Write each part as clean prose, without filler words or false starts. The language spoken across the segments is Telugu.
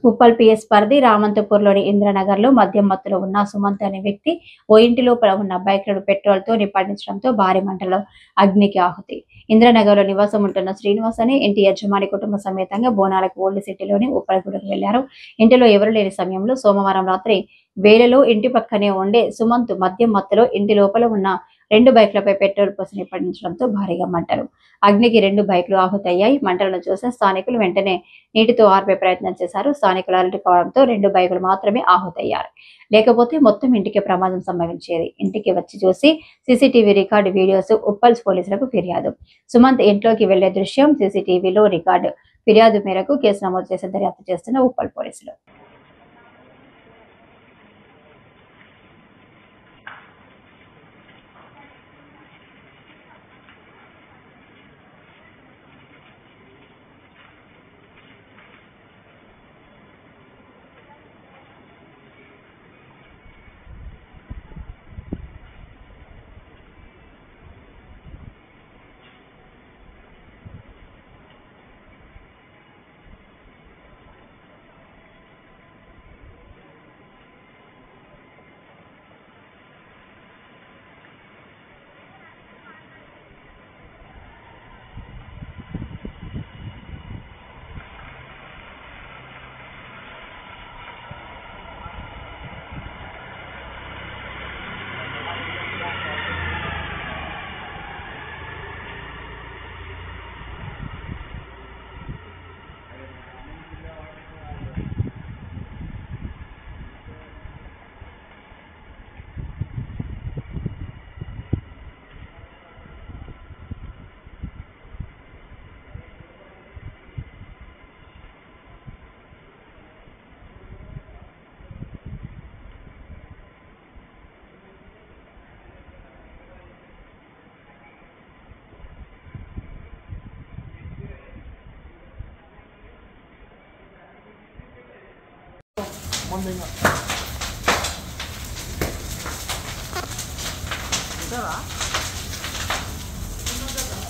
ఉప్పల్ పిఎస్ పరిధి రామంతపూర్లోని ఇంద్రనగర్లో మద్యం మత్తులో ఉన్న సుమంత్ అనే వ్యక్తి ఓ ఇంటి లోపల ఉన్న బైక్లను పెట్రోల్తో నింపడించడంతో భారీ మంటల్లో అగ్నికి ఆహుతి. ఇంద్రనగర్లో నివాసం ఉంటున్న శ్రీనివాస్ అనే ఇంటి యజమాని కుటుంబ సమేతంగా బోనాలకు ఓల్డ్ సిటీలోని ఉప్పలగూడకు వెళ్లారు. ఇంటిలో ఎవరు లేని సమయంలో సోమవారం రాత్రి వేళలో ఇంటి పక్కనే ఉండే సుమంత్ మద్యం మత్తులో ఇంటి లోపల ఉన్న 2 బైక్లపై పెట్రోల్ పోసి నింపడించడంతో భారీగా మంటలు. అగ్నికి 2 బైక్లు ఆహుతయ్యాయి. మంటలను చూసిన స్థానికులు వెంటనే నీటితో ఆర్పే ప్రయత్నం చేశారు. స్థానికుల అలర్ట్ కావడంతో 2 బైకులు మాత్రమే ఆహుతయ్యారు. లేకపోతే మొత్తం ఇంటికి ప్రమాదం సంభవించేది. ఇంటికి వచ్చి చూసి సీసీటీవీ రికార్డు వీడియోస్ ఉప్పల్ పోలీసులకు ఫిర్యాదు. సుమంత్ ఇంట్లోకి వెళ్లే దృశ్యం సీసీటీవీలో రికార్డు. ఫిర్యాదు మేరకు కేసు నమోదు చేసి దర్యాప్తు చేస్తున్న ఉప్పల్ పోలీసులు.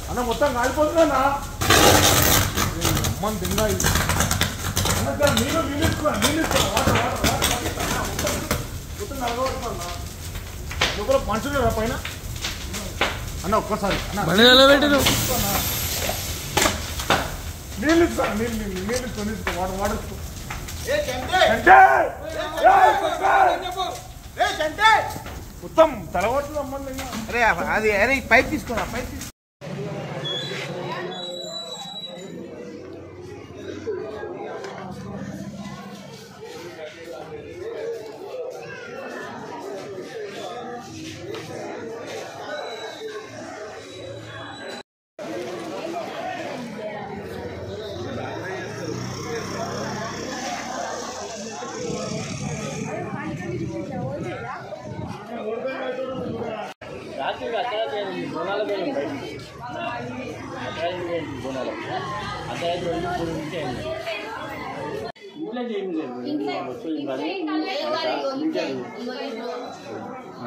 అన్న మొత్తం కాలిపోతుందన్నా అమ్మని తిన్నా నీళ్ళు మొత్తం కలగబడుతున్నా లోపల మనుషులు రా పైన అన్న ఒక్కసారి నీళ్ళు ఇస్తా నీళ్ళు వాటర్ వాటర్ మొత్తం తలవాట్లు అమ్మండి. అరే అది అరే పైప్ తీసుకోరా పైప్ తీసుకో.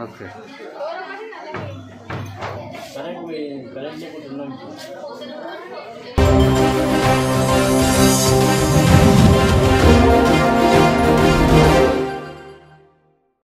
Okay current